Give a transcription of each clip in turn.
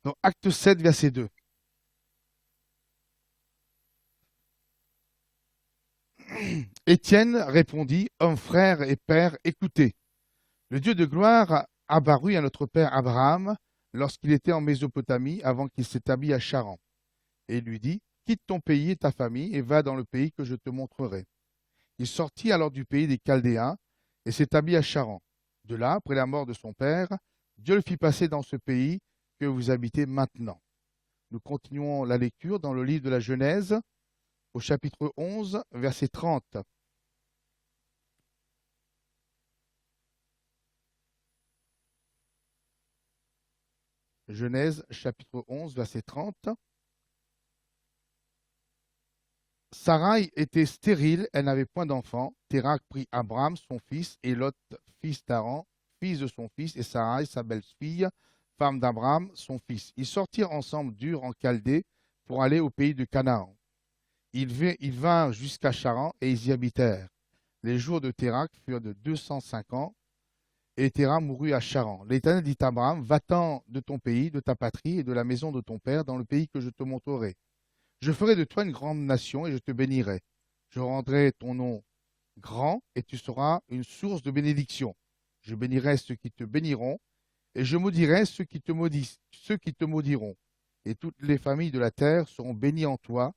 Dans Acte 7, verset 2. Étienne répondit, Hommes, frères et pères, écoutez. Le Dieu de gloire apparut à notre père Abraham lorsqu'il était en Mésopotamie avant qu'il s'établisse à Charan. Et il lui dit, quitte ton pays et ta famille et va dans le pays que je te montrerai. Il sortit alors du pays des Chaldéens et s'établit à Charan. De là, après la mort de son père, Dieu le fit passer dans ce pays que vous habitez maintenant. Nous continuons la lecture dans le livre de la Genèse, au chapitre 11, verset 30. Genèse, chapitre 11, verset 30. Sarai était stérile, elle n'avait point d'enfant. Térak prit Abraham, son fils, et Lot, fils d'Aran, fils de son fils, et Sarai, sa belle-fille, femme d'Abraham, son fils. Ils sortirent ensemble d'Ur en Chaldée pour aller au pays de Canaan. Ils vinrent jusqu'à Charan et ils y habitèrent. Les jours de Térak furent de 205 ans, et Térak mourut à Charan. L'Éternel dit à Abraham, va-t'en de ton pays, de ta patrie et de la maison de ton père, dans le pays que je te montrerai. Je ferai de toi une grande nation et je te bénirai. Je rendrai ton nom grand et tu seras une source de bénédiction. Je bénirai ceux qui te béniront et je maudirai ceux qui te maudiront. Et toutes les familles de la terre seront bénies en toi.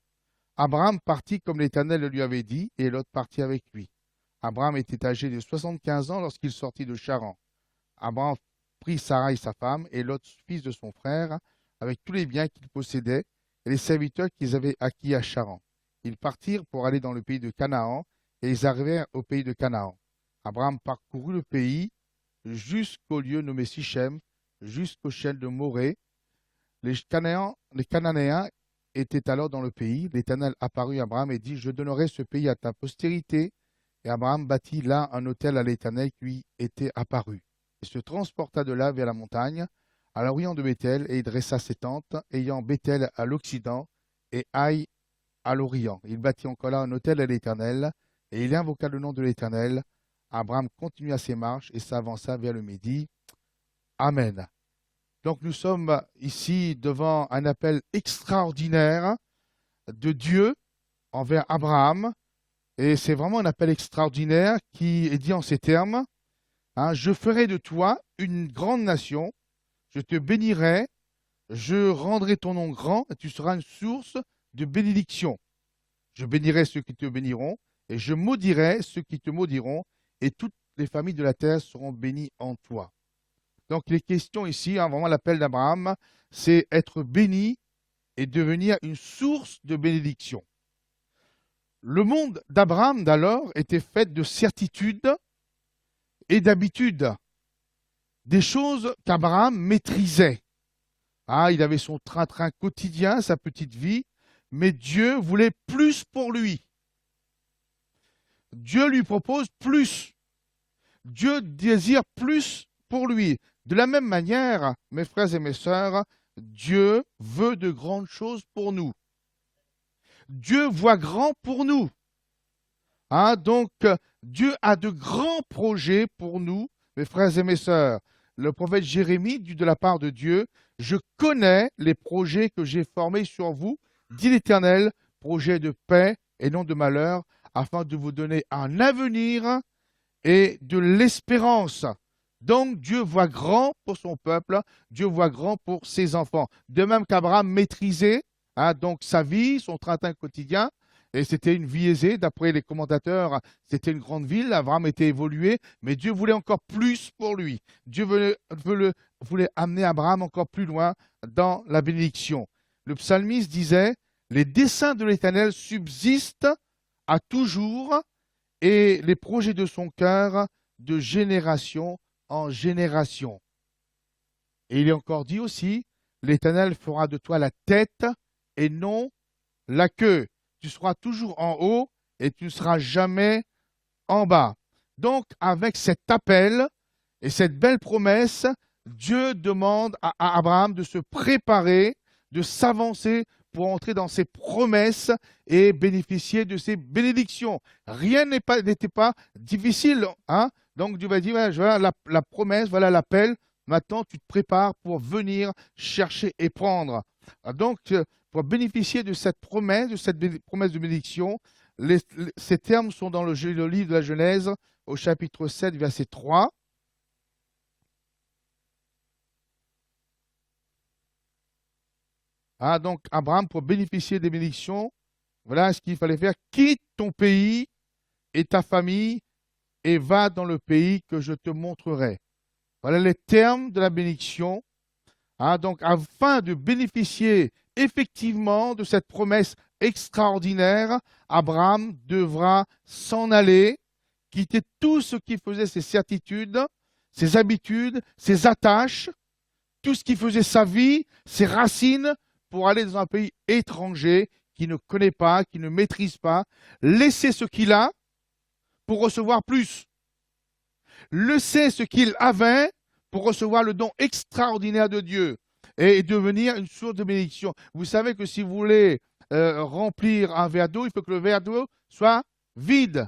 Abraham partit comme l'Éternel le lui avait dit et Lot partit avec lui. Abraham était âgé de 75 ans lorsqu'il sortit de Charan. Abraham prit Sarai sa femme et Lot, fils de son frère, avec tous les biens qu'il possédait et les serviteurs qu'ils avaient acquis à Charan. Ils partirent pour aller dans le pays de Canaan et ils arrivèrent au pays de Canaan. Abraham parcourut le pays jusqu'au lieu nommé Sichem, jusqu'au chêne de Morée. Les Cananéens étaient alors dans le pays. L'Éternel apparut à Abraham et dit, je donnerai ce pays à ta postérité. Et Abraham bâtit là un autel à l'Éternel qui lui était apparu. Il se transporta de là vers la montagne, à l'orient de Béthel, et il dressa ses tentes, ayant Béthel à l'occident et Haï à l'orient. Il bâtit encore là un autel à l'Éternel, et il invoqua le nom de l'Éternel. Abraham continua ses marches et s'avança vers le midi. Amen. Donc nous sommes ici devant un appel extraordinaire de Dieu envers Abraham, et c'est vraiment un appel extraordinaire qui est dit en ces termes. Je ferai de toi une grande nation, je te bénirai, je rendrai ton nom grand et tu seras une source de bénédiction. Je bénirai ceux qui te béniront et je maudirai ceux qui te maudiront et toutes les familles de la terre seront bénies en toi. Donc les questions ici, vraiment l'appel d'Abraham, c'est être béni et devenir une source de bénédiction. Le monde d'Abraham d'alors était fait de certitudes et d'habitudes, des choses qu'Abraham maîtrisait. Il avait son train-train quotidien, sa petite vie, mais Dieu voulait plus pour lui. Dieu lui propose plus. Dieu désire plus pour lui. De la même manière, mes frères et mes sœurs, Dieu veut de grandes choses pour nous. Dieu voit grand pour nous. Donc, Dieu a de grands projets pour nous, mes frères et mes sœurs. Le prophète Jérémie dit de la part de Dieu, je connais les projets que j'ai formés sur vous, dit l'Éternel, projets de paix et non de malheur, afin de vous donner un avenir et de l'espérance. Donc Dieu voit grand pour son peuple, Dieu voit grand pour ses enfants. De même qu'Abraham maîtrisait donc sa vie, son train-train quotidien, et c'était une vie aisée, d'après les commentateurs, c'était une grande ville, Abraham était évolué, mais Dieu voulait encore plus pour lui. Dieu voulait amener Abraham encore plus loin dans la bénédiction. Le psalmiste disait, les desseins de l'Éternel subsistent à toujours, et les projets de son cœur de génération en génération. Et il est encore dit aussi, l'Éternel fera de toi la tête et non la queue. Tu seras toujours en haut et tu ne seras jamais en bas. Donc, avec cet appel et cette belle promesse, Dieu demande à Abraham de se préparer, de s'avancer pour entrer dans ses promesses et bénéficier de ses bénédictions. Rien n'était pas difficile. Donc Dieu va dire, voilà la promesse, voilà l'appel, maintenant tu te prépares pour venir chercher et prendre. Donc, pour bénéficier de cette promesse, promesse de bénédiction, ces termes sont dans le livre de la Genèse, au chapitre 7, verset 3. Ah, donc, Abraham, pour bénéficier des bénédictions, voilà ce qu'il fallait faire. Quitte ton pays et ta famille et va dans le pays que je te montrerai. Voilà les termes de la bénédiction. Ah, donc, afin de bénéficier effectivement de cette promesse extraordinaire, Abraham devra s'en aller, quitter tout ce qui faisait ses certitudes, ses habitudes, ses attaches, tout ce qui faisait sa vie, ses racines, pour aller dans un pays étranger qu'il ne connaît pas, qu'il ne maîtrise pas, laisser ce qu'il a pour recevoir plus. Laisser ce qu'il avait pour recevoir le don extraordinaire de Dieu et devenir une source de bénédiction. Vous savez que si vous voulez remplir un verre d'eau, il faut que le verre d'eau soit vide.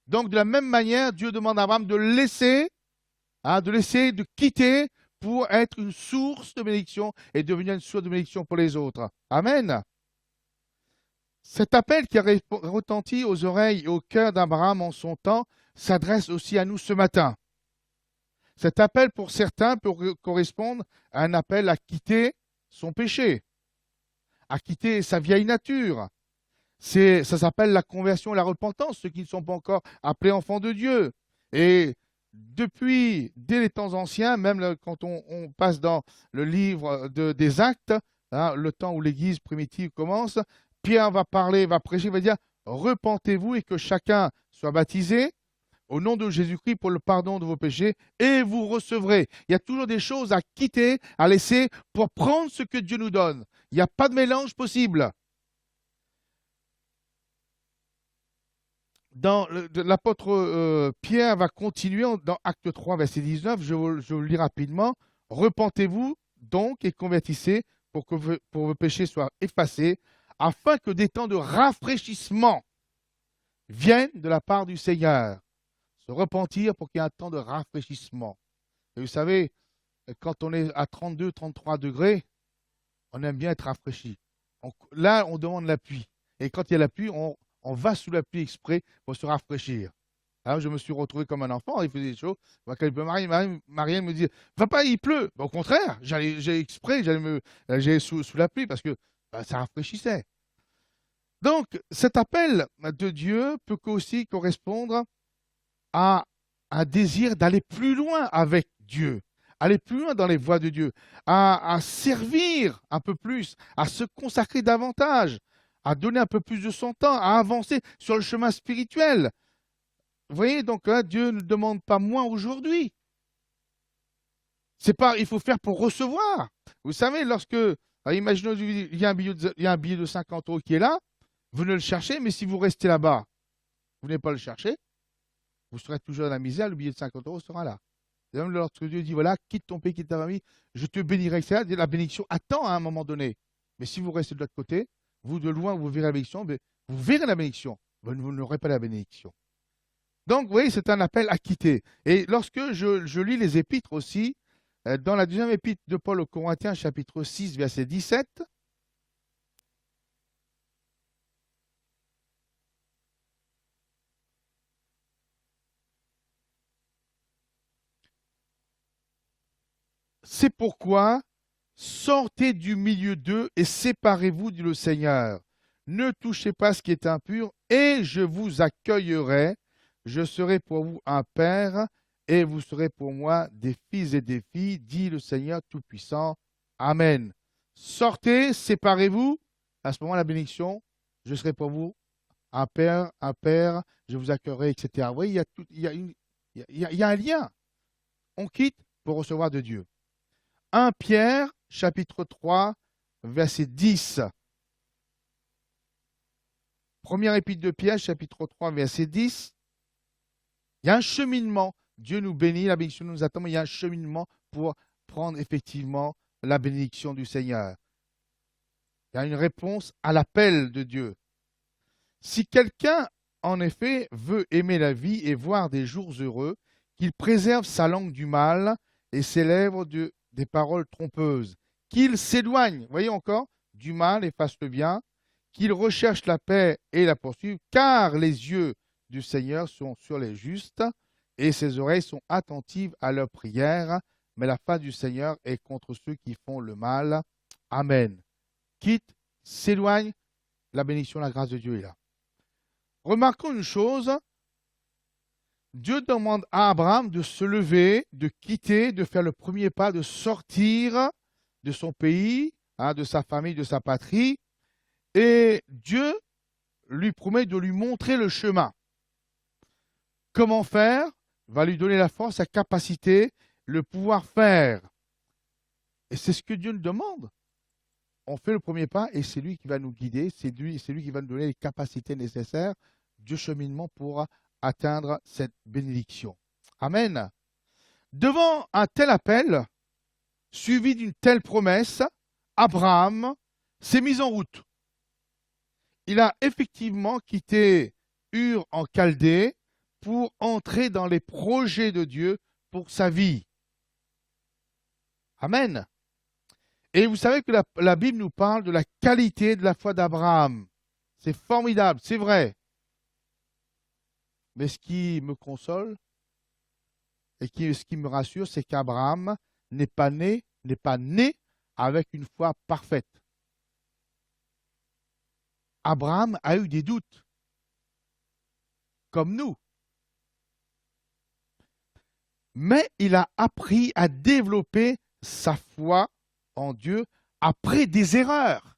Donc, de la même manière, Dieu demande à Abraham de laisser, de quitter pour être une source de bénédiction et devenir une source de bénédiction pour les autres. Amen. Cet appel qui a retenti aux oreilles et au cœur d'Abraham en son temps s'adresse aussi à nous ce matin. Cet appel, pour certains, peut correspondre à un appel à quitter son péché, à quitter sa vieille nature. Ça s'appelle la conversion et la repentance, ceux qui ne sont pas encore appelés enfants de Dieu. Et dès les temps anciens, même quand on passe dans le livre des Actes, le temps où l'Église primitive commence, Pierre va parler, va prêcher, va dire « Repentez-vous et que chacun soit baptisé au nom de Jésus-Christ pour le pardon de vos péchés et vous recevrez. » Il y a toujours des choses à quitter, à laisser pour prendre ce que Dieu nous donne. Il n'y a pas de mélange possible. L'apôtre Pierre va continuer dans Acte 3, verset 19, je vous le lis rapidement. « Repentez-vous donc et convertissez pour que vos péchés soient effacés, afin que des temps de rafraîchissement viennent de la part du Seigneur. » Se repentir pour qu'il y ait un temps de rafraîchissement. Et vous savez, quand on est à 32, 33 degrés, on aime bien être rafraîchi. Là, on demande la pluie. Et quand il y a la pluie, on va sous la pluie exprès pour se rafraîchir. Alors, je me suis retrouvé comme un enfant, il faisait chaud. Marianne me dit « Papa, il pleut !» Au contraire, j'ai exprès, j'allais sous la pluie parce que ça rafraîchissait. Donc, cet appel de Dieu peut aussi correspondre à un désir d'aller plus loin avec Dieu, aller plus loin dans les voies de Dieu, à servir un peu plus, à se consacrer davantage, à donner un peu plus de son temps, à avancer sur le chemin spirituel. Vous voyez, donc Dieu ne demande pas moins aujourd'hui. C'est pas, il faut faire pour recevoir. Vous savez, imaginons il y a un billet de 50 € qui est là, vous ne le cherchez, mais si vous restez là-bas, vous n'allez pas le chercher, vous serez toujours dans la misère, le billet de 50 € sera là. Et même lorsque Dieu dit, voilà, quitte ton pays, quitte ta famille, je te bénirai, etc. La bénédiction attend à un moment donné. Mais si vous restez de l'autre côté, vous de loin, vous verrez la bénédiction, mais vous verrez la bénédiction, mais vous n'aurez pas la bénédiction. Donc, vous voyez, c'est un appel à quitter. Et lorsque je lis les épîtres aussi, dans la deuxième épître de Paul aux Corinthiens, chapitre 6, verset 17, c'est pourquoi sortez du milieu d'eux et séparez-vous, dit le Seigneur. Ne touchez pas ce qui est impur et je vous accueillerai. Je serai pour vous un père et vous serez pour moi des fils et des filles, dit le Seigneur Tout-Puissant. Amen. Sortez, séparez-vous. À ce moment, la bénédiction, je serai pour vous un père, je vous accueillerai, etc. Vous voyez, il y a un lien. On quitte pour recevoir de Dieu. 1 Pierre, chapitre 3, verset 10. Première épître de Pierre, chapitre 3, verset 10. Il y a un cheminement. Dieu nous bénit, la bénédiction nous attend, mais il y a un cheminement pour prendre effectivement la bénédiction du Seigneur. Il y a une réponse à l'appel de Dieu. Si quelqu'un, en effet, veut aimer la vie et voir des jours heureux, qu'il préserve sa langue du mal et ses lèvres des paroles trompeuses. Qu'il s'éloigne, voyez encore, du mal et fasse le bien, qu'il recherche la paix et la poursuive, car les yeux du Seigneur sont sur les justes et ses oreilles sont attentives à leurs prières, mais la face du Seigneur est contre ceux qui font le mal. Amen. Quitte, s'éloigne, la bénédiction, la grâce de Dieu est là. Remarquons une chose, Dieu demande à Abraham de se lever, de quitter, de faire le premier pas, de sortir de son pays, de sa famille, de sa patrie, et Dieu lui promet de lui montrer le chemin. Comment faire? Va lui donner la force, la capacité, le pouvoir faire. Et c'est ce que Dieu nous demande. On fait le premier pas et c'est lui qui va nous guider, c'est lui qui va nous donner les capacités nécessaires du cheminement pour atteindre cette bénédiction. Amen. Devant un tel appel, suivi d'une telle promesse, Abraham s'est mis en route. Il a effectivement quitté Ur en Chaldée pour entrer dans les projets de Dieu pour sa vie. Amen. Et vous savez que la Bible nous parle de la qualité de la foi d'Abraham. C'est formidable, c'est vrai. Mais ce qui me console et ce qui me rassure, c'est qu'Abraham n'est pas né avec une foi parfaite. Abraham a eu des doutes, comme nous. Mais il a appris à développer sa foi en Dieu après des erreurs.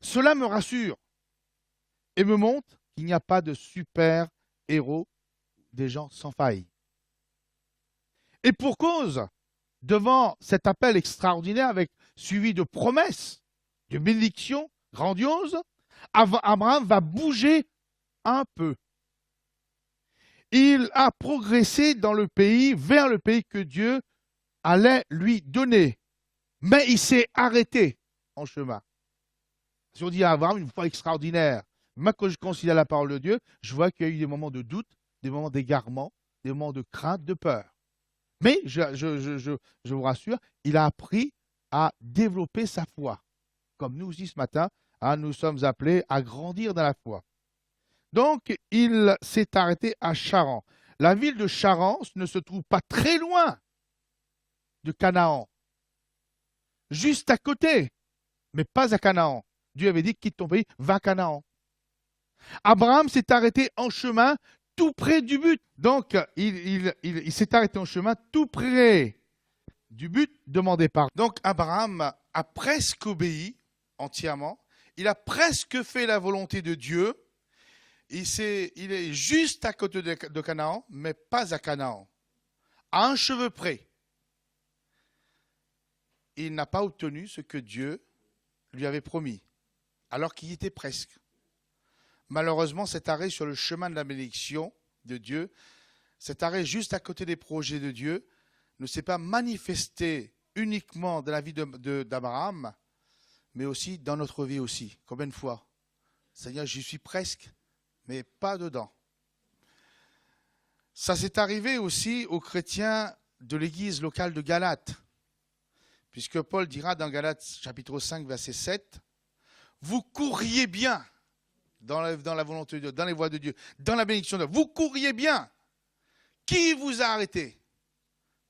Cela me rassure et me montre qu'il n'y a pas de super-héros, des gens sans faille. Et pour cause, devant cet appel extraordinaire suivi de promesses, de bénédictions grandioses, Abraham va bouger un peu. Il a progressé dans le pays, vers le pays que Dieu allait lui donner. Mais il s'est arrêté en chemin. Si on dit à Abraham une foi extraordinaire, moi quand je considère la parole de Dieu, je vois qu'il y a eu des moments de doute, des moments d'égarement, des moments de crainte, de peur. Mais je vous rassure, il a appris à développer sa foi. Comme nous aussi ce matin, nous sommes appelés à grandir dans la foi. Donc, il s'est arrêté à Charan. La ville de Charan ne se trouve pas très loin de Canaan. Juste à côté, mais pas à Canaan. Dieu avait dit, quitte ton pays, va à Canaan. Abraham s'est arrêté en chemin tout près du but. Donc, il s'est arrêté en chemin tout près du but demandé par. Donc, Abraham a presque obéi entièrement. Il a presque fait la volonté de Dieu. Il est juste à côté de Canaan, mais pas à Canaan. À un cheveu près. Il n'a pas obtenu ce que Dieu lui avait promis, alors qu'il y était presque. Malheureusement, cet arrêt sur le chemin de la bénédiction de Dieu, cet arrêt juste à côté des projets de Dieu, ne s'est pas manifesté uniquement dans la vie d'Abraham, mais aussi dans notre vie aussi. Combien de fois? Seigneur, j'y suis presque, mais pas dedans. Ça s'est arrivé aussi aux chrétiens de l'église locale de Galate, puisque Paul dira dans Galates chapitre 5, verset 7, « Vous courriez bien dans la volonté de Dieu, dans les voies de Dieu, dans la bénédiction de Dieu. Vous courriez bien. Qui vous a arrêté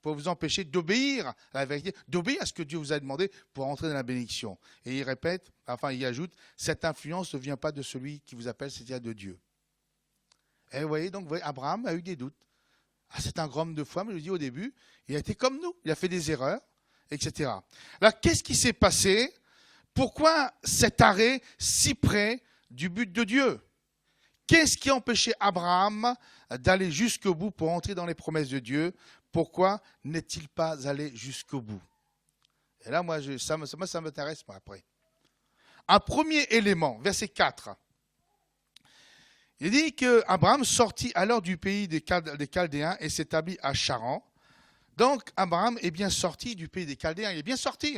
pour vous empêcher d'obéir à la vérité, d'obéir à ce que Dieu vous a demandé pour entrer dans la bénédiction. » Et il répète, il ajoute, « Cette influence ne vient pas de celui qui vous appelle, c'est-à-dire de Dieu. » Et vous voyez, donc, Abraham a eu des doutes. C'est un grand homme de foi, mais je le dis au début, il a été comme nous, il a fait des erreurs, etc. Alors, qu'est-ce qui s'est passé? Pourquoi cet arrêt si près du but de Dieu? Qu'est-ce qui a empêché Abraham d'aller jusqu'au bout pour entrer dans les promesses de Dieu? Pourquoi n'est-il pas allé jusqu'au bout? Et là, ça m'intéresse après. Un premier élément, verset 4. Il dit qu'Abraham sortit alors du pays des Chaldéens et s'établit à Charan. Donc, Abraham est bien sorti du pays des Chaldéens. Il est bien sorti,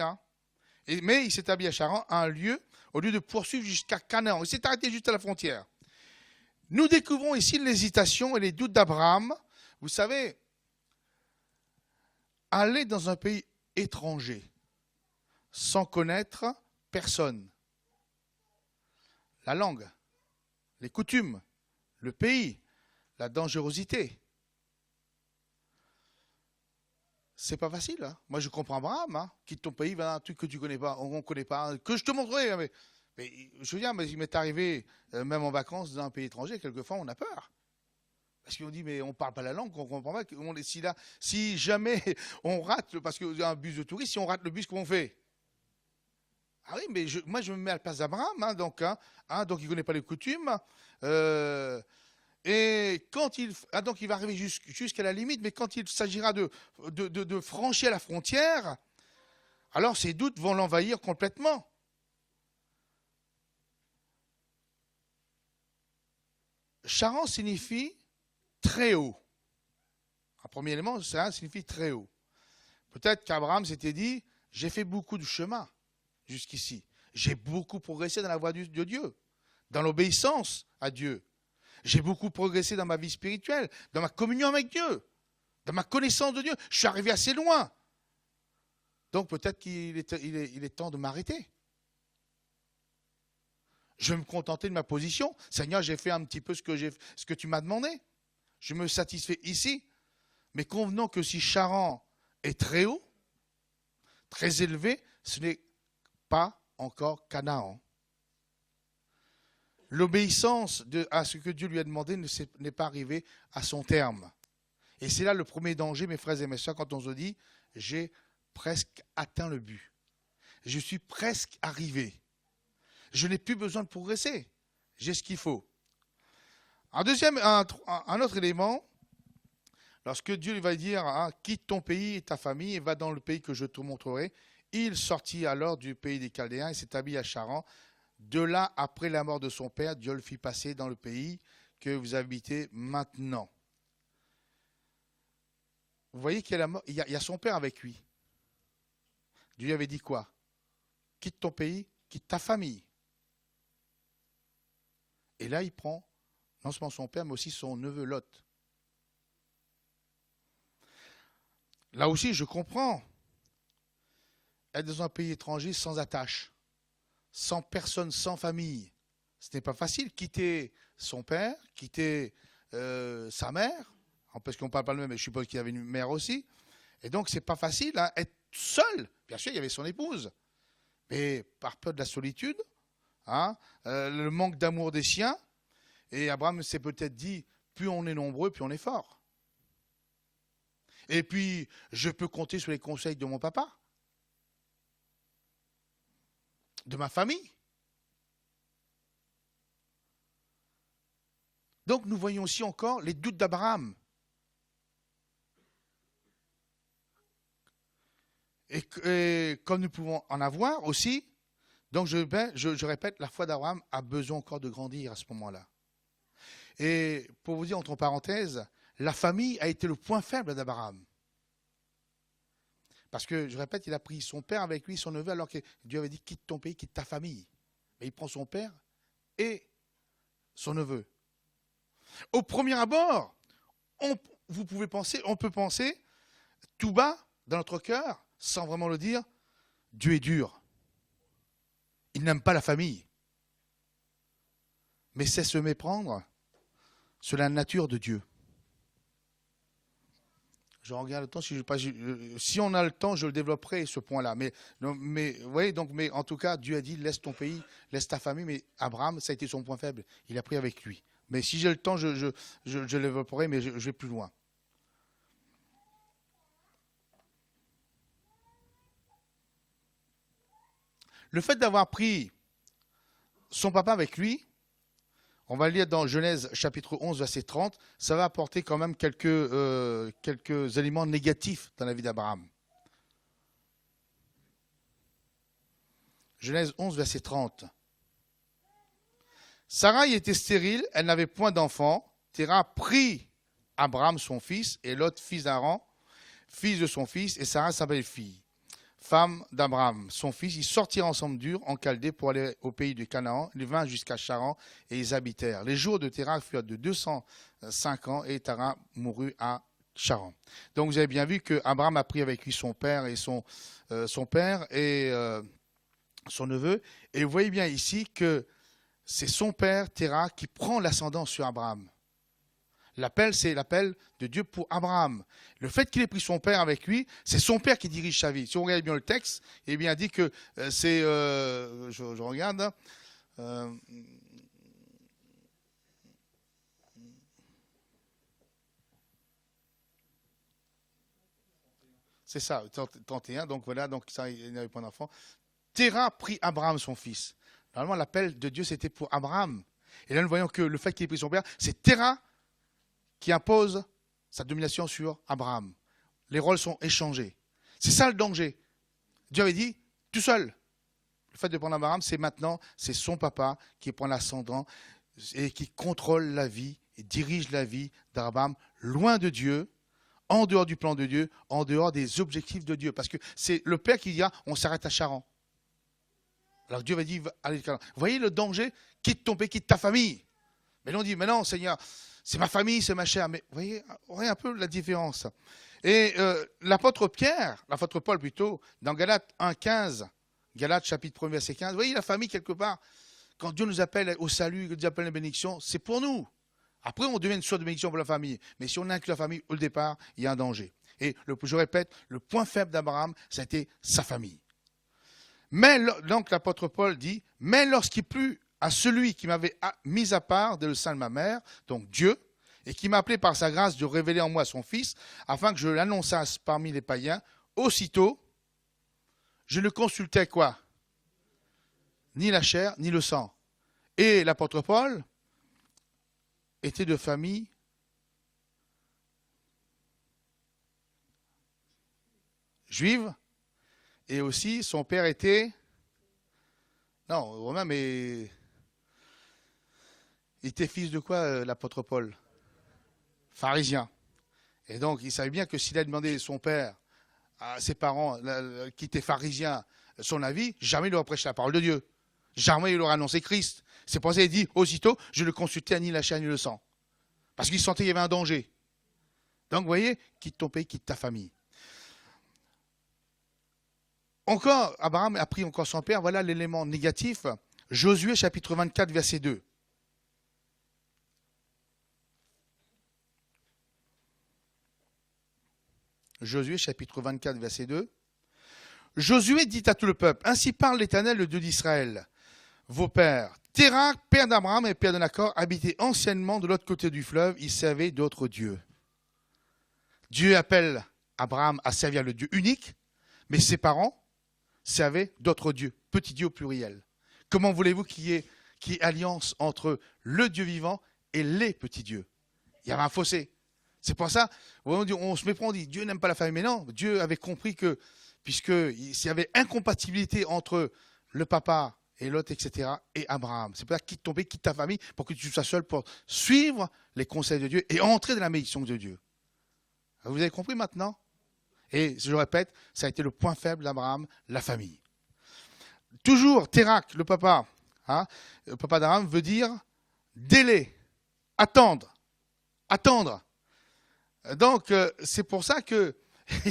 mais il s'établit à Charan, au lieu de poursuivre jusqu'à Canaan. Il s'est arrêté juste à la frontière. Nous découvrons ici l'hésitation et les doutes d'Abraham. Vous savez, aller dans un pays étranger sans connaître personne, la langue, les coutumes, le pays, la dangerosité. C'est pas facile. Hein. Moi, je comprends Abraham. Hein. Quitte ton pays, va dans un truc que tu connais pas, on ne connaît pas, que je te montrerai. Mais je veux dire, mais il m'est arrivé, même en vacances, dans un pays étranger, quelquefois, on a peur. Parce qu'on dit, mais on ne parle pas la langue, on ne comprend pas. Si jamais on rate, parce qu'il y a un bus de touristes, si on rate le bus, comment on fait? Ah oui, mais moi, je me mets à la place d'Abraham, hein, donc il ne connaît pas les coutumes. Et quand donc il va arriver jusqu'à la limite, mais quand il s'agira de franchir la frontière, alors ses doutes vont l'envahir complètement. Charan signifie très haut. Un premier élément, ça signifie très haut. Peut-être qu'Abraham s'était dit, j'ai fait beaucoup de chemin jusqu'ici. J'ai beaucoup progressé dans la voie de Dieu, dans l'obéissance à Dieu. J'ai beaucoup progressé dans ma vie spirituelle, dans ma communion avec Dieu, dans ma connaissance de Dieu. Je suis arrivé assez loin. Donc peut-être qu'il est temps de m'arrêter. Je vais me contenter de ma position. Seigneur, j'ai fait un petit peu ce que tu m'as demandé. Je me satisfais ici. Mais convenons que si Charan est très haut, très élevé, ce n'est pas encore Canaan. L'obéissance à ce que Dieu lui a demandé n'est pas arrivée à son terme. Et c'est là le premier danger, mes frères et mes sœurs, quand on se dit, j'ai presque atteint le but. Je suis presque arrivé. Je n'ai plus besoin de progresser. J'ai ce qu'il faut. Un autre élément, lorsque Dieu lui va dire, quitte ton pays et ta famille et va dans le pays que je te montrerai, il sortit alors du pays des Chaldéens et s'établit à Charan. De là, après la mort de son père, Dieu le fit passer dans le pays que vous habitez maintenant. Vous voyez qu'il y a son père avec lui. Dieu lui avait dit quoi? Quitte ton pays, quitte ta famille. Et là, il prend non seulement son père, mais aussi son neveu Lot. Là aussi, je comprends. Être dans un pays étranger sans attache, sans personne, sans famille, ce n'est pas facile. Quitter son père, quitter sa mère, parce qu'on ne parle pas le même, mais je suppose qu'il avait une mère aussi. Et donc, ce n'est pas facile. Hein, être seul, bien sûr, il y avait son épouse, mais par peur de la solitude, le manque d'amour des siens, et Abraham s'est peut-être dit, plus on est nombreux, plus on est fort. Et puis, je peux compter sur les conseils de mon papa, de ma famille. Donc, nous voyons aussi encore les doutes d'Abraham. Et comme nous pouvons en avoir aussi, donc je répète, la foi d'Abraham a besoin encore de grandir à ce moment-là. Et pour vous dire entre parenthèses, la famille a été le point faible d'Abraham. Parce que, je répète, il a pris son père avec lui, son neveu, alors que Dieu avait dit quitte ton pays, quitte ta famille. Mais il prend son père et son neveu. Au premier abord, on peut penser tout bas dans notre cœur, sans vraiment le dire, Dieu est dur. Il n'aime pas la famille. Mais c'est se méprendre sur la nature de Dieu. Je regarde le temps, si on a le temps, je le développerai ce point-là. Mais en tout cas, Dieu a dit, laisse ton pays, laisse ta famille, mais Abraham, ça a été son point faible. Il a pris avec lui. Mais si j'ai le temps, je le développerai, mais je vais plus loin. Le fait d'avoir pris son papa avec lui, on va le lire dans Genèse chapitre 11, verset 30, ça va apporter quand même quelques éléments négatifs dans la vie d'Abraham. Genèse 11, verset 30. Sarai était stérile, elle n'avait point d'enfant. Téra prit Abraham son fils et Lot fils d'Aaron, fils de son fils, et Sarah sa belle-fille, femme d'Abraham, son fils. Ils sortirent ensemble d'Ur en Chaldée pour aller au pays de Canaan. Ils vinrent jusqu'à Charan et ils habitèrent. Les jours de Téra furent de 205 ans et Téra mourut à Charan. Donc vous avez bien vu que Abraham a pris avec lui son père et son père et son neveu. Et vous voyez bien ici que c'est son père, Terah, qui prend l'ascendant sur Abraham. L'appel, c'est l'appel de Dieu pour Abraham. Le fait qu'il ait pris son père avec lui, c'est son père qui dirige sa vie. Si on regarde bien le texte, il est bien dit que c'est... je regarde... c'est ça, 31, donc voilà, donc ça, il n'avait pas d'enfant. Terah prit Abraham, son fils. Normalement, l'appel de Dieu, c'était pour Abraham. Et là, nous voyons que le fait qu'il ait pris son père, c'est Terah qui impose sa domination sur Abraham. Les rôles sont échangés. C'est ça le danger. Dieu avait dit, tout seul. Le fait de prendre Abraham, c'est maintenant, c'est son papa qui prend l'ascendant et qui contrôle la vie et dirige la vie d'Abraham loin de Dieu, en dehors du plan de Dieu, en dehors des objectifs de Dieu. Parce que c'est le père qui dit, on s'arrête à Charan. Alors Dieu va dire, allez, vous voyez le danger, quitte ton pays, quitte ta famille. Mais on dit, mais non, Seigneur, c'est ma famille, c'est ma chair. Mais vous voyez un peu la différence. Et l'apôtre Pierre, l'apôtre Paul plutôt, dans Galates 1,15, Galates chapitre 1, verset 15, vous voyez la famille quelque part, quand Dieu nous appelle au salut, quand Dieu nous appelle à la bénédiction, c'est pour nous. Après, on devient une sorte de bénédiction pour la famille. Mais si on inclut la famille au départ, il y a un danger. Et je répète, le point faible d'Abraham, ça a été sa famille. Mais donc l'apôtre Paul dit, mais lorsqu'il plut à celui qui m'avait mis à part dès le sein de ma mère, donc Dieu, et qui m'a appelé par sa grâce de révéler en moi son Fils, afin que je l'annonçasse parmi les païens, aussitôt, je ne consultais quoi? Ni la chair, ni le sang. Et l'apôtre Paul était de famille juive, et aussi son père était, non, romain, mais il était fils de quoi, l'apôtre Paul? Pharisien. Et donc, il savait bien que s'il a demandé son père, à ses parents, qui étaient pharisiens, son avis, jamais il aurait prêché la parole de Dieu. Jamais il aurait annoncé Christ. C'est pour ça qu'il dit, aussitôt, je ne consultais ni la chair ni le sang. Parce qu'il sentait qu'il y avait un danger. Donc, vous voyez, quitte ton pays, quitte ta famille. Encore, Abraham a pris encore son père. Voilà l'élément négatif. Josué, chapitre 24, verset 2. Josué, chapitre 24, verset 2. Josué dit à tout le peuple, ainsi parle l'Éternel, le Dieu d'Israël. Vos pères, Térak, père d'Abraham et père de Nacor, habitaient anciennement de l'autre côté du fleuve, ils servaient d'autres dieux. Dieu appelle Abraham à servir le Dieu unique, mais ses parents servaient d'autres dieux, petits dieux au pluriel. Comment voulez-vous qu'il y ait alliance entre le Dieu vivant et les petits dieux? Il y avait un fossé. C'est pour ça, on se méprend, on dit Dieu n'aime pas la famille. Mais non, Dieu avait compris que, puisqu'il y avait incompatibilité entre le papa et l'autre, etc., et Abraham. C'est pour ça quitte ton pays, quitte ta famille, pour que tu sois seul pour suivre les conseils de Dieu et entrer dans la bénédiction de Dieu. Vous avez compris maintenant? Et je le répète, ça a été le point faible d'Abraham, la famille. Toujours, Térak, le papa d'Abraham, veut dire délai, attendre. Donc, c'est pour ça qu'il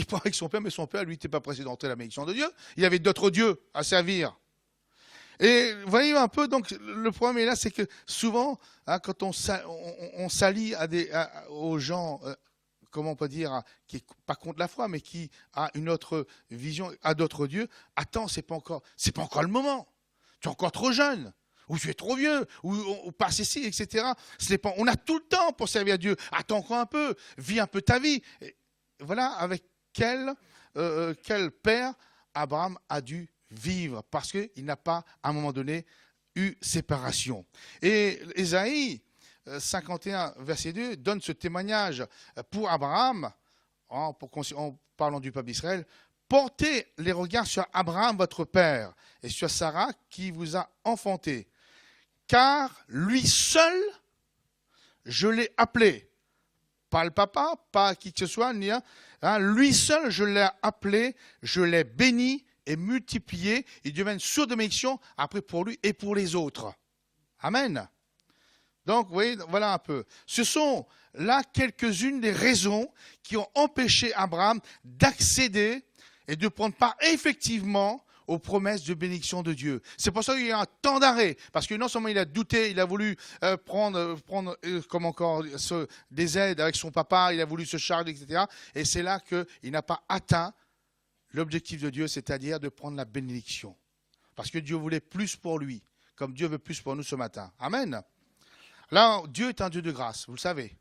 parlait avec son père, mais son père, lui, n'était pas pressé d'entrer dans la bénédiction de Dieu. Il y avait d'autres dieux à servir. Et vous voyez un peu, donc, le problème est là, c'est que souvent, quand on s'allie aux gens, comment on peut dire, qui n'est pas contre la foi, mais qui a une autre vision, à d'autres dieux, attends, c'est pas encore le moment. Tu es encore trop jeune. Ou tu es trop vieux, ou passe ici, etc. On a tout le temps pour servir à Dieu. Attends encore un peu, vis un peu ta vie. Et voilà avec quel père Abraham a dû vivre, parce qu'il n'a pas, à un moment donné, eu séparation. Et Ésaïe 51, verset 2, donne ce témoignage pour Abraham, en parlant du peuple d'Israël. Portez les regards sur Abraham, votre père, et sur Sarah, qui vous a enfanté. Car lui seul, je l'ai appelé. Pas le papa, pas qui que ce soit, ni lui seul, je l'ai appelé, je l'ai béni et multiplié. Il devient une source de bénédiction après pour lui et pour les autres. Amen. Donc, oui, voilà un peu. Ce sont là quelques-unes des raisons qui ont empêché Abraham d'accéder et de prendre part effectivement aux promesses de bénédiction de Dieu. C'est pour ça qu'il y a un temps d'arrêt, parce que non seulement il a douté, il a voulu prendre comme encore des aides avec son papa, il a voulu se charger, etc. Et c'est là qu'il n'a pas atteint l'objectif de Dieu, c'est-à-dire de prendre la bénédiction. Parce que Dieu voulait plus pour lui, comme Dieu veut plus pour nous ce matin. Amen. Là, Dieu est un Dieu de grâce, vous le savez.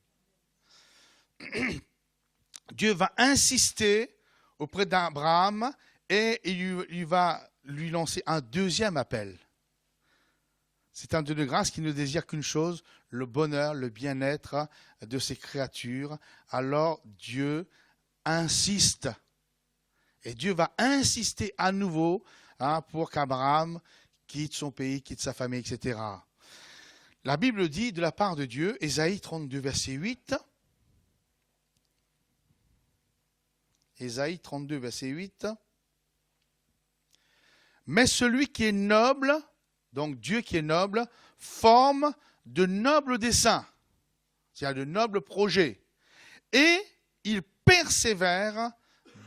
Dieu va insister auprès d'Abraham et il va lui lancer un deuxième appel. C'est un Dieu de grâce qui ne désire qu'une chose, le bonheur, le bien-être de ses créatures. Alors Dieu insiste. Et Dieu va insister à nouveau pour qu'Abraham quitte son pays, quitte sa famille, etc. La Bible dit de la part de Dieu, Ésaïe 32, verset 8, Ésaïe 32, verset 8, mais celui qui est noble, donc Dieu qui est noble, forme de nobles desseins, c'est-à-dire de nobles projets, et il persévère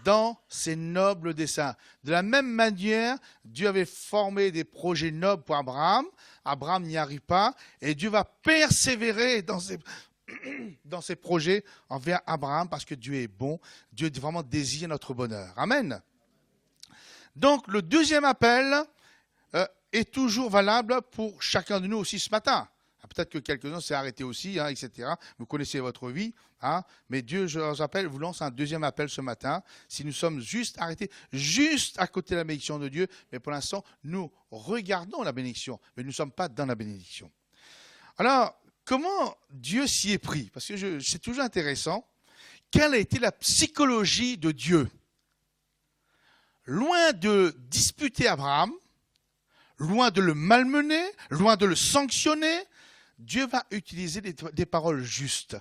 dans ses nobles desseins. De la même manière, Dieu avait formé des projets nobles pour Abraham. Abraham n'y arrive pas. Et Dieu va persévérer dans ses projets envers Abraham parce que Dieu est bon. Dieu vraiment désire notre bonheur. Amen. Donc, le deuxième appel est toujours valable pour chacun de nous aussi ce matin. Peut-être que quelques-uns s'est arrêté aussi, etc. Vous connaissez votre vie, mais Dieu, je vous appelle, vous lance un deuxième appel ce matin. Si nous sommes juste arrêtés, juste à côté de la bénédiction de Dieu, mais pour l'instant, nous regardons la bénédiction, mais nous ne sommes pas dans la bénédiction. Alors, comment Dieu s'y est pris? Parce que c'est toujours intéressant. Quelle a été la psychologie de Dieu? Loin de disputer Abraham, loin de le malmener, loin de le sanctionner, Dieu va utiliser des paroles justes,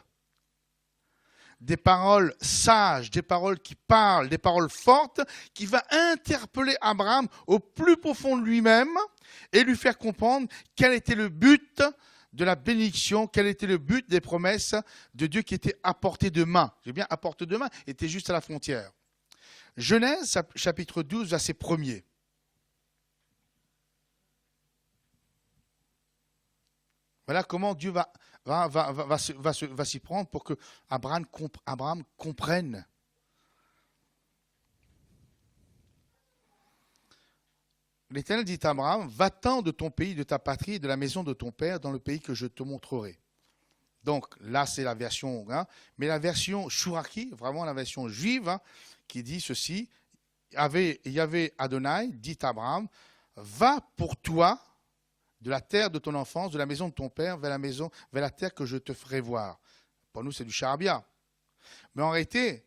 des paroles sages, des paroles qui parlent, des paroles fortes, qui va interpeller Abraham au plus profond de lui-même et lui faire comprendre quel était le but de la bénédiction, quel était le but des promesses de Dieu qui étaient à portée de main. J'ai bien à portée de main, était juste à la frontière. Genèse, chapitre 12, verset 1er. Voilà comment Dieu va s'y prendre pour que Abraham comprenne. L'Éternel dit à Abraham, va-t'en de ton pays, de ta patrie, de la maison de ton père, dans le pays que je te montrerai. Donc là, c'est la version, mais la version Chouraki, vraiment la version juive, qui dit ceci, Yahvé Adonai dit à Abraham, va pour toi de la terre de ton enfance, de la maison de ton père, vers la terre que je te ferai voir. Pour nous, c'est du charabia. Mais en réalité,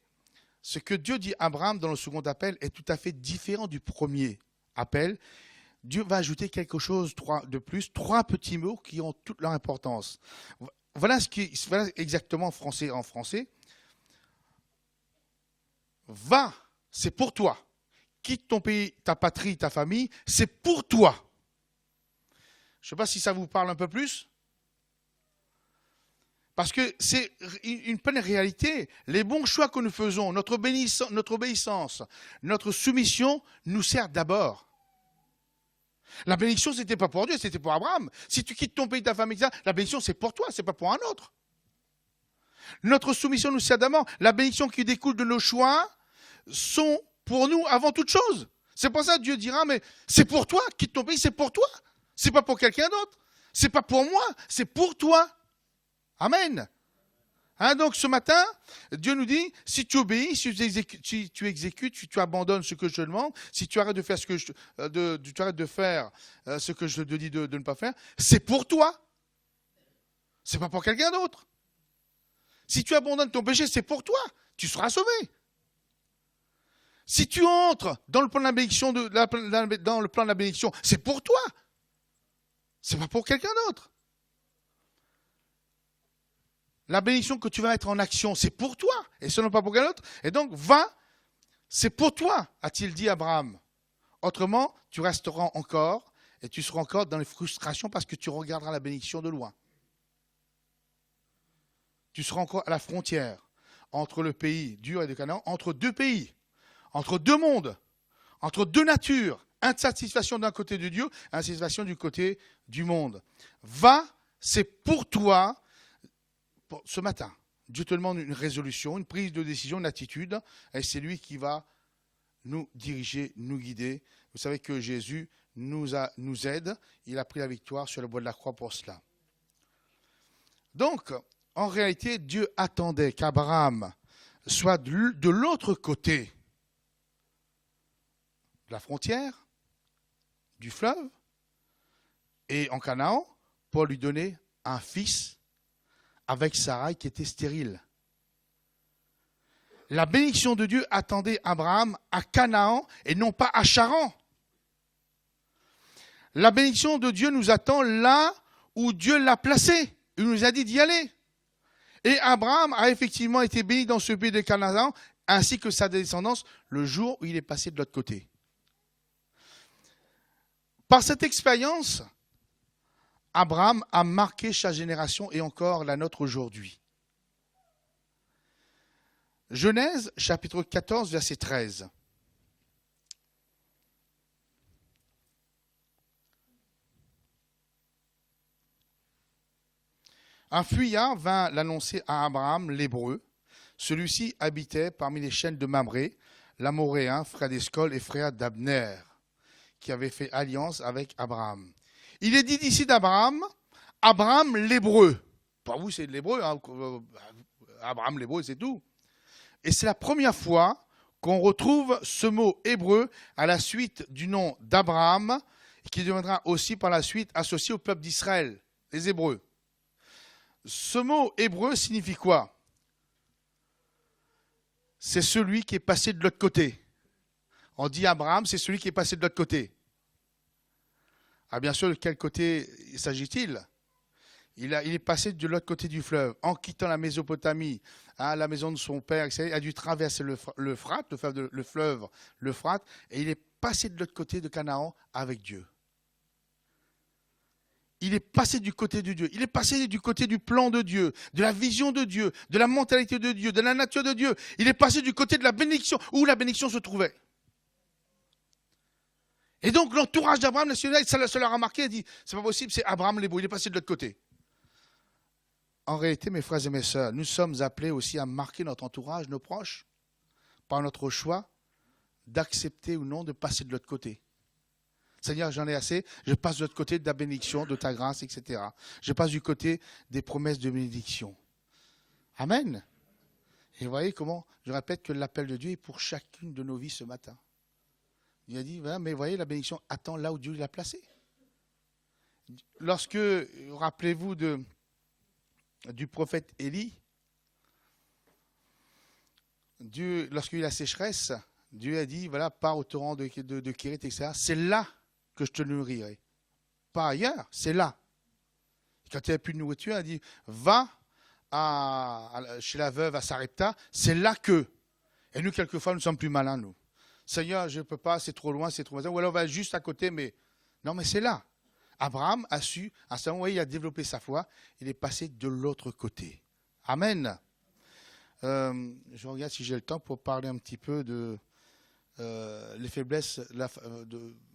ce que Dieu dit à Abraham dans le second appel est tout à fait différent du premier appel. Dieu va ajouter quelque chose de plus, 3 petits mots qui ont toute leur importance. Voilà exactement en français. Va, c'est pour toi. Quitte ton pays, ta patrie, ta famille, c'est pour toi. Je ne sais pas si ça vous parle un peu plus. Parce que c'est une pleine réalité. Les bons choix que nous faisons, notre obéissance, notre soumission nous sert d'abord. La bénédiction, ce n'était pas pour Dieu, c'était pour Abraham. Si tu quittes ton pays, ta famille, la bénédiction, c'est pour toi, ce n'est pas pour un autre. Notre soumission nous sert d'abord. La bénédiction qui découle de nos choix sont pour nous avant toute chose. C'est pour ça que Dieu dira, mais c'est pour toi, quitte ton pays, c'est pour toi. C'est pas pour quelqu'un d'autre. C'est pas pour moi, c'est pour toi. Amen. Donc ce matin, Dieu nous dit, si tu obéis, si tu exécutes, si tu abandonnes ce que je te demande, si tu arrêtes de faire ce que je te dis de ne pas faire, c'est pour toi. C'est pas pour quelqu'un d'autre. Si tu abandonnes ton péché, c'est pour toi. Tu seras sauvé. Si tu entres dans le plan de la bénédiction, dans le plan de la bénédiction, c'est pour toi. C'est pas pour quelqu'un d'autre. La bénédiction que tu vas mettre en action, c'est pour toi, et ce n'est pas pour quelqu'un d'autre. Et donc, va, c'est pour toi, a-t-il dit Abraham. Autrement, tu resteras encore, et tu seras encore dans les frustrations parce que tu regarderas la bénédiction de loin. Tu seras encore à la frontière entre le pays d'Ur et de Canaan, entre deux pays, entre deux mondes, entre deux natures, insatisfaction d'un côté de Dieu, insatisfaction du côté du monde. Va, c'est pour toi, pour ce matin. Dieu te demande une résolution, une prise de décision, une attitude, et c'est lui qui va nous diriger, nous guider. Vous savez que Jésus nous aide, il a pris la victoire sur le bois de la croix pour cela. Donc, en réalité, Dieu attendait qu'Abraham soit de l'autre côté de la frontière, du fleuve, et en Canaan, pour lui donner un fils avec Sarai qui était stérile. La bénédiction de Dieu attendait Abraham à Canaan et non pas à Charan. La bénédiction de Dieu nous attend là où Dieu l'a placé. Il nous a dit d'y aller. Et Abraham a effectivement été béni dans ce pays de Canaan, ainsi que sa descendance, le jour où il est passé de l'autre côté. Par cette expérience, Abraham a marqué sa génération et encore la nôtre aujourd'hui. Genèse, chapitre 14, verset 13. Un fuyard vint l'annoncer à Abraham, l'Hébreu. Celui-ci habitait parmi les chaînes de Mamré, l'Amoréen, frère d'Escol et frère d'Abner, qui avait fait alliance avec Abraham. Il est dit ici d'Abraham, Abraham l'Hébreu. Pour vous, c'est de l'Hébreu, hein. Abraham l'Hébreu, c'est tout. Et c'est la première fois qu'on retrouve ce mot hébreu à la suite du nom d'Abraham, qui deviendra aussi par la suite associé au peuple d'Israël, les Hébreux. Ce mot hébreu signifie quoi? C'est celui qui est passé de l'autre côté. On dit Abraham, c'est celui qui est passé de l'autre côté. Ah, bien sûr, de quel côté s'agit-il? Il est passé de l'autre côté du fleuve, en quittant la Mésopotamie, à la maison de son père, etc. Il a dû traverser l'Euphrate, le fleuve, l'Euphrate, et il est passé de l'autre côté de Canaan avec Dieu. Il est passé du côté de Dieu. Il est passé du côté du plan de Dieu, de la vision de Dieu, de la mentalité de Dieu, de la nature de Dieu. Il est passé du côté de la bénédiction, où la bénédiction se trouvait. Et donc l'entourage d'Abraham, ça l'a remarqué, il a dit, c'est pas possible, c'est Abraham l'Hébreu, il est passé de l'autre côté. En réalité, mes frères et mes sœurs, nous sommes appelés aussi à marquer notre entourage, nos proches, par notre choix d'accepter ou non de passer de l'autre côté. Seigneur, j'en ai assez, je passe de l'autre côté de ta bénédiction, de ta grâce, etc. Je passe du côté des promesses de bénédiction. Amen. Et vous voyez comment, je répète que l'appel de Dieu est pour chacune de nos vies ce matin. Il a dit, mais vous voyez, la bénédiction attend là où Dieu l'a placée. Lorsque, rappelez-vous du prophète Élie, Dieu, lorsqu'il y a eu la sécheresse, Dieu a dit, voilà, pars au torrent de Kérit, etc. C'est là que je te nourrirai. Pas ailleurs, c'est là. Quand il n'y avait plus de nourriture, il a dit, va chez la veuve à Sarepta, c'est là que. Et nous, quelquefois, nous sommes plus malins, nous. Seigneur, je ne peux pas, c'est trop loin, c'est trop loin. Ou alors on va juste à côté, mais non, mais c'est là. Abraham a su, à ce moment, il a développé sa foi, il est passé de l'autre côté. Amen. Je regarde si j'ai le temps pour parler un petit peu de les faiblesses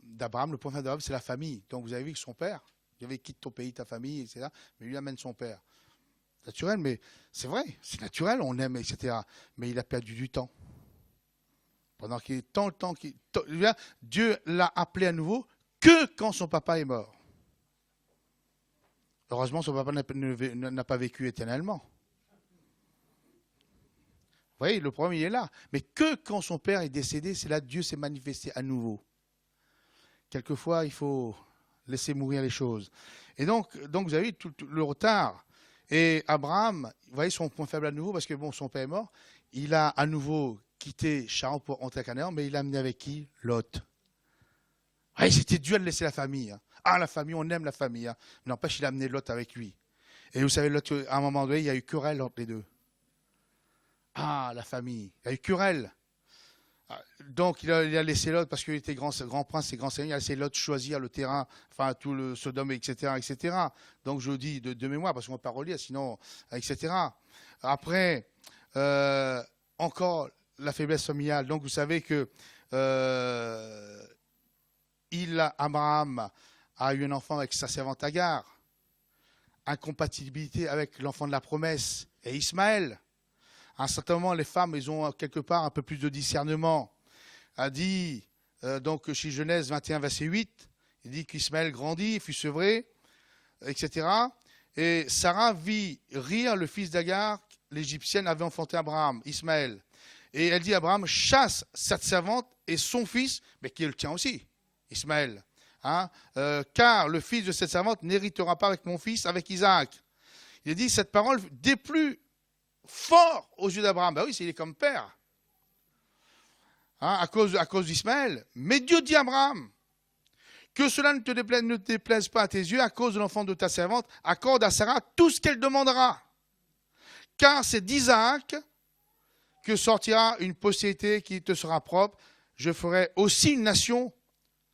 d'Abraham. Le point faible d'Abraham, c'est la famille. Donc vous avez vu que son père, il avait quitte ton pays, ta famille, etc. Mais lui amène son père. Naturel, mais c'est vrai, c'est naturel, on aime, etc. Mais il a perdu du temps. Pendant qu'il est tant le temps qu'il. Dieu l'a appelé à nouveau que quand son papa est mort. Heureusement, son papa n'a pas vécu éternellement. Vous voyez, le problème, il est là. Mais que quand son père est décédé, c'est là que Dieu s'est manifesté à nouveau. Quelquefois, il faut laisser mourir les choses. Et donc vous avez vu tout le retard. Et Abraham, vous voyez son point faible à nouveau, parce que bon, son père est mort. Il a à nouveau quitté Charan pour entrer à Canaan, mais il l'a amené avec qui? Lot. Ouais, c'était dur de laisser la famille. Hein. Ah, la famille, on aime la famille. Hein. Mais n'empêche, il a amené Lot avec lui. Et vous savez, Lot, à un moment donné, il y a eu querelle entre les deux. Ah, la famille. Il y a eu querelle. Donc, il a laissé Lot, parce qu'il était grand prince et grand seigneur, il a laissé Lot choisir le terrain, enfin, tout le Sodome, etc., etc. Donc, je dis de mémoire, parce qu'on ne va pas relire, sinon, etc. Après, encore la faiblesse familiale. Donc, vous savez que euh, Abraham a eu un enfant avec sa servante Agar, incompatibilité avec l'enfant de la promesse et Ismaël. À un certain moment, les femmes, ils ont quelque part un peu plus de discernement. A dit, donc chez Genèse 21, verset 8, il dit qu'Ismaël grandit, fut sevré, etc. Et Sarah vit rire le fils d'Agar, l'Égyptienne avait enfanté Abraham, Ismaël. Et elle dit à Abraham, chasse cette servante et son fils, mais qui est le tien aussi, Ismaël. Hein, car le fils de cette servante n'héritera pas avec mon fils, avec Isaac. Il a dit, cette parole déplut fort aux yeux d'Abraham. Ben oui, il est comme père. Hein, à cause d'Ismaël. Mais Dieu dit à Abraham, que cela ne te déplaise pas à tes yeux à cause de l'enfant de ta servante, accorde à Sarah tout ce qu'elle demandera. Car c'est d'Isaac que sortira une postérité qui te sera propre. Je ferai aussi une nation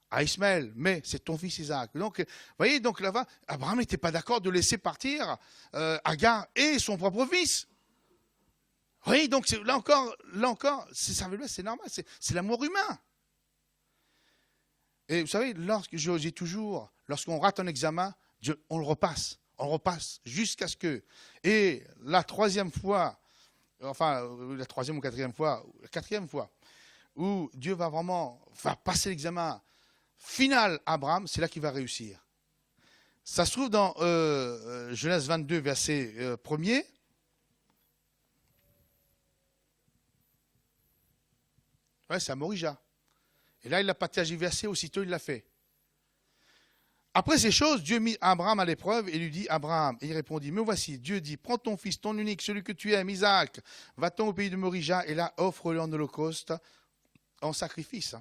à Ismaël, mais c'est ton fils Isaac. Donc, vous voyez, donc là-bas, Abraham n'était pas d'accord de laisser partir Agar et son propre fils. Oui, donc là encore, c'est normal, c'est l'amour humain. Et vous savez, je dis toujours, lorsqu'on rate un examen, on le repasse jusqu'à ce que. Et la troisième fois, enfin, la troisième ou quatrième fois, où Dieu va passer l'examen final à Abraham, c'est là qu'il va réussir. Ça se trouve dans Genèse 22, verset 1er. Ouais, c'est à Morija. Et là, il n'a pas tergiversé, aussitôt il l'a fait. Après ces choses, Dieu mit Abraham à l'épreuve et lui dit, Abraham, et il répondit, me voici, Dieu dit, prends ton fils, ton unique, celui que tu aimes, Isaac, va-t'en au pays de Morija, et là, offre-le en holocauste, en sacrifice,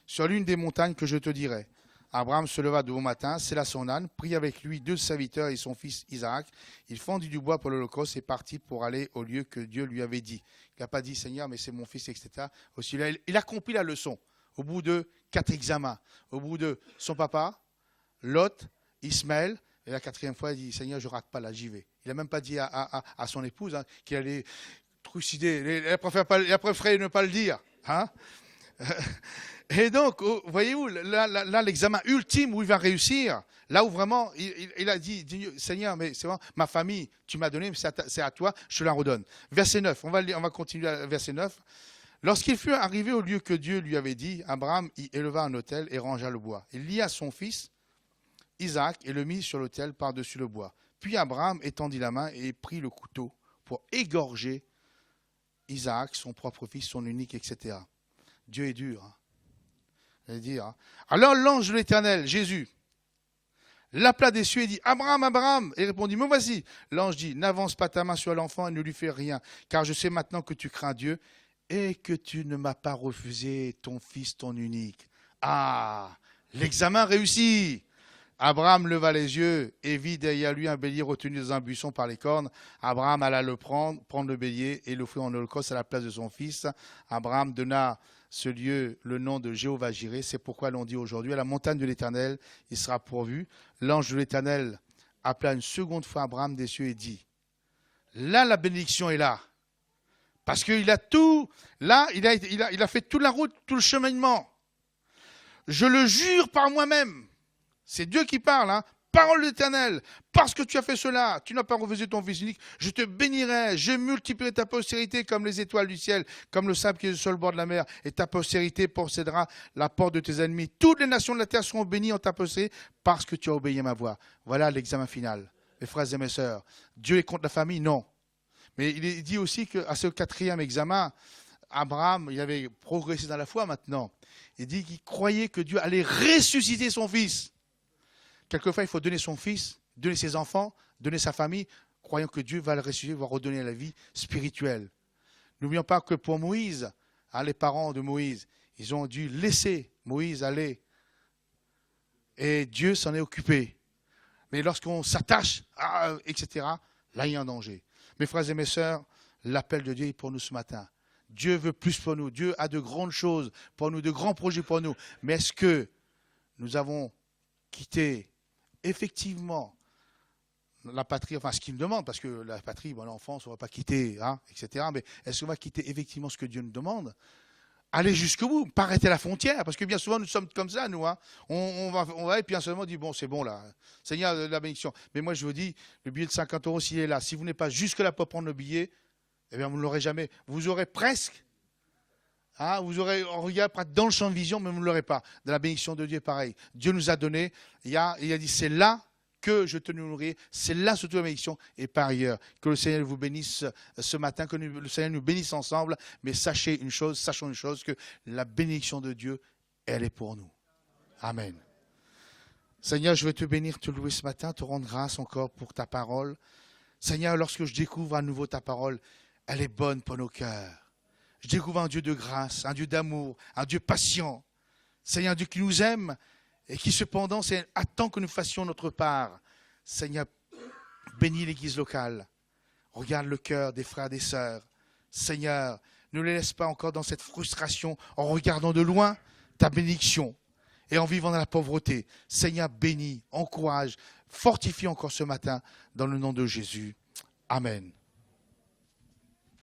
sur l'une des montagnes que je te dirai. Abraham se leva de bon matin, sella son âne, prit avec lui 2 serviteurs et son fils Isaac. Il fendit du bois pour l'holocauste et partit pour aller au lieu que Dieu lui avait dit. Il n'a pas dit, Seigneur, mais c'est mon fils, etc. Aussi, il a compris la leçon. Au bout de 4 examens, au bout de son papa, Lot, Ismaël, et la 4e fois, il dit, Seigneur, je ne rate pas, là, j'y vais. Il n'a même pas dit à son épouse qu'il allait trucider. Il a préféré ne pas le dire. Hein. Et donc, voyez-vous, là, l'examen ultime où il va réussir, là où vraiment, il a dit, Seigneur, mais c'est vraiment ma famille, tu m'as donné, c'est à toi, je te la redonne. Verset 9, on va continuer à verset 9. Lorsqu'il fut arrivé au lieu que Dieu lui avait dit, Abraham y éleva un autel et rangea le bois. Il lia son fils, Isaac, et le mit sur l'autel par-dessus le bois. Puis Abraham étendit la main et prit le couteau pour égorger Isaac, son propre fils, son unique, etc. Dieu est dur. Hein. Dire, hein. Alors l'ange de l'Éternel, Jésus, l'appela des cieux et dit, Abraham, Abraham. Et il répondit, me voici. L'ange dit, n'avance pas ta main sur l'enfant et ne lui fais rien, car je sais maintenant que tu crains Dieu et que tu ne m'as pas refusé ton fils, ton unique. Ah, l'examen réussi. Abraham leva les yeux et vit derrière lui un bélier retenu dans un buisson par les cornes. Abraham alla le prendre le bélier et l'offrir en holocauste à la place de son fils. Abraham donna ce lieu le nom de Jéhovah-Jiré. C'est pourquoi l'on dit aujourd'hui, à la montagne de l'Éternel, il sera pourvu. L'ange de l'Éternel appela une seconde fois Abraham des cieux et dit, là la bénédiction est là. Parce qu'il a tout, là il a fait toute la route, tout le cheminement. Je le jure par moi-même. C'est Dieu qui parle, hein. Parole de l'Éternel, parce que tu as fait cela, tu n'as pas refusé ton fils unique, je te bénirai, je multiplierai ta postérité comme les étoiles du ciel, comme le sable qui est sur le bord de la mer, et ta postérité possédera la porte de tes ennemis. Toutes les nations de la terre seront bénies en ta postérité, parce que tu as obéi à ma voix. Voilà l'examen final. Mes frères et mes sœurs, Dieu est contre la famille? Non. Mais il dit aussi qu'à ce 4e examen, Abraham, il avait progressé dans la foi maintenant. Il dit qu'il croyait que Dieu allait ressusciter son fils. Quelquefois, il faut donner son fils, donner ses enfants, donner sa famille, croyant que Dieu va le ressusciter, va redonner la vie spirituelle. N'oublions pas que pour Moïse, les parents de Moïse, ils ont dû laisser Moïse aller. Et Dieu s'en est occupé. Mais lorsqu'on s'attache, etc., là, il y a un danger. Mes frères et mes sœurs, l'appel de Dieu est pour nous ce matin. Dieu veut plus pour nous. Dieu a de grandes choses pour nous, de grands projets pour nous. Mais est-ce que nous avons quitté effectivement la patrie, enfin ce qu'il nous demande, parce que la patrie, bon, l'enfance, on ne va pas quitter, hein, etc. Mais est-ce qu'on va quitter effectivement ce que Dieu nous demande? Aller jusqu'au bout, pas arrêter à la frontière, parce que bien souvent nous sommes comme ça, nous. Hein. On va et puis un seul moment on dit bon, c'est bon là, Seigneur, la bénédiction. Mais moi je vous dis, le billet de 50 euros, s'il est là, si vous n'êtes pas jusque là pour prendre le billet, eh bien vous ne l'aurez jamais. Vous aurez presque, hein, vous aurez, on regarde dans le champ de vision, mais vous ne l'aurez pas. De la bénédiction de Dieu, pareil. Dieu nous a donné, il a dit c'est là que je te nourris, c'est là surtout la bénédiction, et par ailleurs, que le Seigneur vous bénisse ce matin, que le Seigneur nous bénisse ensemble, mais sachons une chose, que la bénédiction de Dieu, elle est pour nous. Amen. Seigneur, je veux te bénir, te louer ce matin, te rendre grâce encore pour ta parole. Seigneur, lorsque je découvre à nouveau ta parole, elle est bonne pour nos cœurs. Je découvre un Dieu de grâce, un Dieu d'amour, un Dieu patient. Seigneur, un Dieu qui nous aime, et qui cependant attend que nous fassions notre part. Seigneur, bénis l'Église locale. Regarde le cœur des frères et des sœurs. Seigneur, ne les laisse pas encore dans cette frustration en regardant de loin ta bénédiction et en vivant dans la pauvreté. Seigneur, bénis, encourage, fortifie encore ce matin dans le nom de Jésus. Amen.